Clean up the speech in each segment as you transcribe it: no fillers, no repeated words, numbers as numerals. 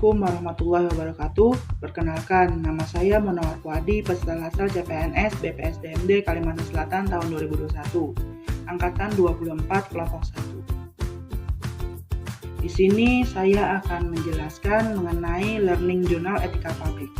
Assalamualaikum warahmatullahi wabarakatuh. Perkenalkan, nama saya Munawar Fuadi, peserta latsar CPNS BPSDMD Kalimantan Selatan tahun 2021, angkatan 24 kelompok 1. Di sini saya akan menjelaskan mengenai Learning Journal Etika Publik.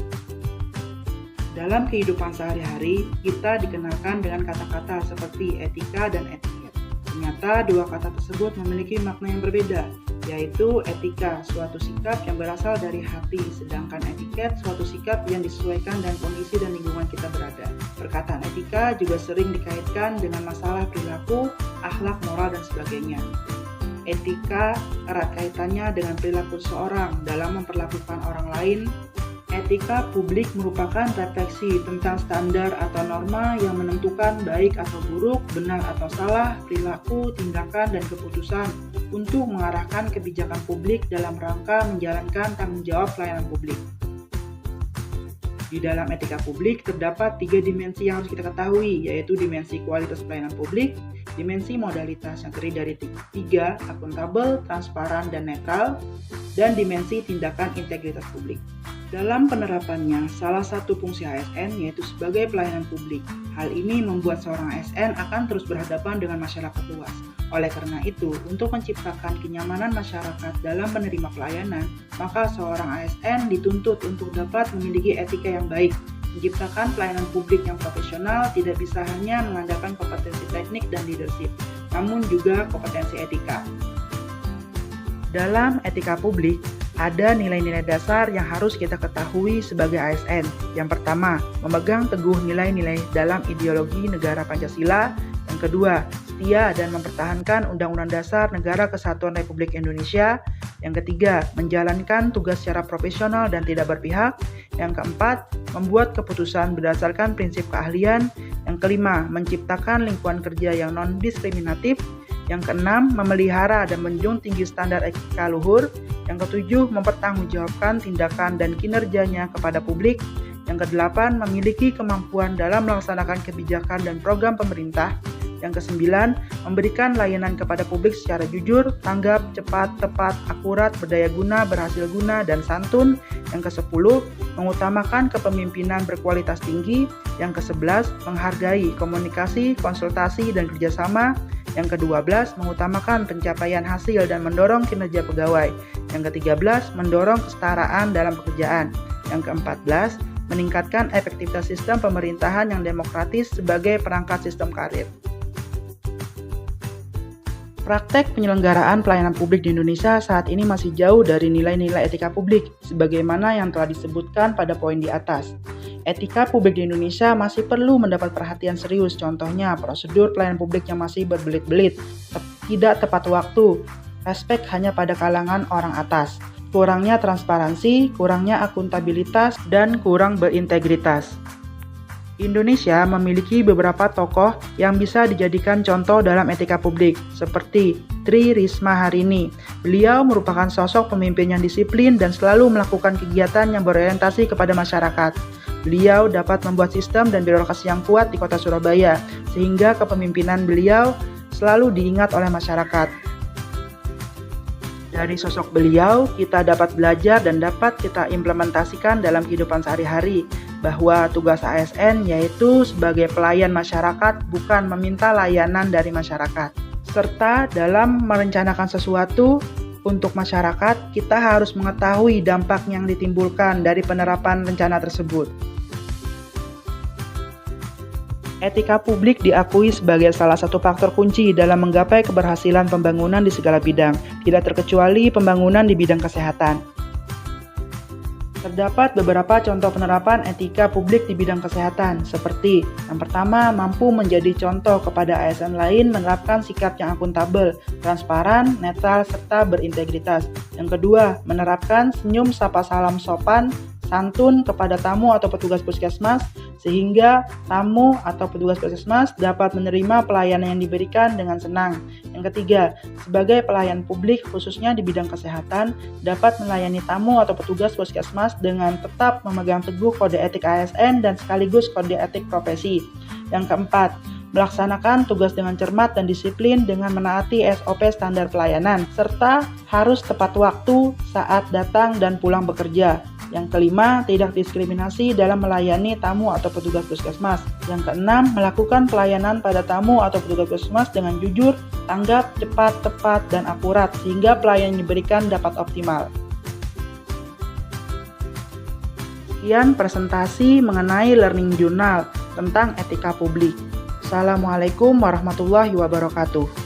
Dalam kehidupan sehari-hari, kita dikenalkan dengan kata-kata seperti etika dan etiket. Ternyata dua kata tersebut memiliki makna yang berbeda, yaitu etika, suatu sikap yang berasal dari hati, sedangkan etiket, suatu sikap yang disesuaikan dengan kondisi dan lingkungan kita berada. Perkataan etika juga sering dikaitkan dengan masalah perilaku, akhlak, moral, dan sebagainya. Etika erat kaitannya dengan perilaku seseorang dalam memperlakukan orang lain. Etika publik merupakan refleksi tentang standar atau norma yang menentukan baik atau buruk, benar atau salah, perilaku, tindakan, dan keputusan untuk mengarahkan kebijakan publik dalam rangka menjalankan tanggung jawab pelayanan publik. Di dalam etika publik terdapat 3 dimensi yang harus kita ketahui, yaitu dimensi kualitas pelayanan publik, dimensi modalitas yang terdiri dari 3, akuntabel, transparan, dan netral, dan dimensi tindakan integritas publik. Dalam penerapannya, salah satu fungsi ASN yaitu sebagai pelayanan publik. Hal ini membuat seorang ASN akan terus berhadapan dengan masyarakat luas. Oleh karena itu, untuk menciptakan kenyamanan masyarakat dalam menerima pelayanan, maka seorang ASN dituntut untuk dapat memiliki etika yang baik. Menciptakan pelayanan publik yang profesional tidak bisa hanya mengandalkan kompetensi teknik dan leadership, namun juga kompetensi etika. Dalam etika publik, ada nilai-nilai dasar yang harus kita ketahui sebagai ASN. Yang pertama, memegang teguh nilai-nilai dalam ideologi negara Pancasila. Yang kedua, setia dan mempertahankan Undang-Undang Dasar Negara Kesatuan Republik Indonesia. Yang ketiga, menjalankan tugas secara profesional dan tidak berpihak. Yang keempat, membuat keputusan berdasarkan prinsip keahlian. Yang kelima, menciptakan lingkungan kerja yang non-diskriminatif. Yang keenam, memelihara dan menjunjung tinggi standar etika luhur. Yang ketujuh, mempertanggungjawabkan tindakan dan kinerjanya kepada publik. Yang kedelapan, memiliki kemampuan dalam melaksanakan kebijakan dan program pemerintah. Yang kesembilan, memberikan layanan kepada publik secara jujur, tanggap, cepat, tepat, akurat, berdaya guna, berhasil guna, dan santun. Yang kesepuluh, mengutamakan kepemimpinan berkualitas tinggi. Yang kesebelas, menghargai komunikasi, konsultasi, dan kerjasama. Yang ke-12, mengutamakan pencapaian hasil dan mendorong kinerja pegawai. Yang ke-13, mendorong kesetaraan dalam pekerjaan. Yang ke-14, meningkatkan efektivitas sistem pemerintahan yang demokratis sebagai perangkat sistem karir. Praktek penyelenggaraan pelayanan publik di Indonesia saat ini masih jauh dari nilai-nilai etika publik, sebagaimana yang telah disebutkan pada poin di atas. Etika publik di Indonesia masih perlu mendapat perhatian serius, contohnya prosedur pelayanan publik yang masih berbelit-belit, tidak tepat waktu, respek hanya pada kalangan orang atas, kurangnya transparansi, kurangnya akuntabilitas, dan kurang berintegritas. Indonesia memiliki beberapa tokoh yang bisa dijadikan contoh dalam etika publik, seperti Tri Risma Harini. Beliau merupakan sosok pemimpin yang disiplin dan selalu melakukan kegiatan yang berorientasi kepada masyarakat. Beliau dapat membuat sistem dan birokrasi yang kuat di kota Surabaya, sehingga kepemimpinan beliau selalu diingat oleh masyarakat. Dari sosok beliau, kita dapat belajar dan dapat kita implementasikan dalam kehidupan sehari-hari, bahwa tugas ASN yaitu sebagai pelayan masyarakat, bukan meminta layanan dari masyarakat. Serta dalam merencanakan sesuatu untuk masyarakat, kita harus mengetahui dampak yang ditimbulkan dari penerapan rencana tersebut. Etika publik diakui sebagai salah satu faktor kunci dalam menggapai keberhasilan pembangunan di segala bidang, tidak terkecuali pembangunan di bidang kesehatan. Terdapat beberapa contoh penerapan etika publik di bidang kesehatan, seperti yang pertama, mampu menjadi contoh kepada ASN lain menerapkan sikap yang akuntabel, transparan, netral, serta berintegritas. Yang kedua, menerapkan senyum sapa salam sopan, santun kepada tamu atau petugas puskesmas, sehingga tamu atau petugas puskesmas dapat menerima pelayanan yang diberikan dengan senang. Yang ketiga, sebagai pelayan publik khususnya di bidang kesehatan, dapat melayani tamu atau petugas puskesmas dengan tetap memegang teguh kode etik ASN dan sekaligus kode etik profesi. Yang keempat, melaksanakan tugas dengan cermat dan disiplin dengan menaati SOP standar pelayanan, serta harus tepat waktu saat datang dan pulang bekerja. Yang kelima, tidak diskriminasi dalam melayani tamu atau petugas puskesmas. Yang keenam, melakukan pelayanan pada tamu atau petugas puskesmas dengan jujur, tanggap, cepat, tepat, dan akurat, sehingga pelayanan yang diberikan dapat optimal. Sekian presentasi mengenai Learning Journal tentang etika publik. Assalamualaikum warahmatullahi wabarakatuh.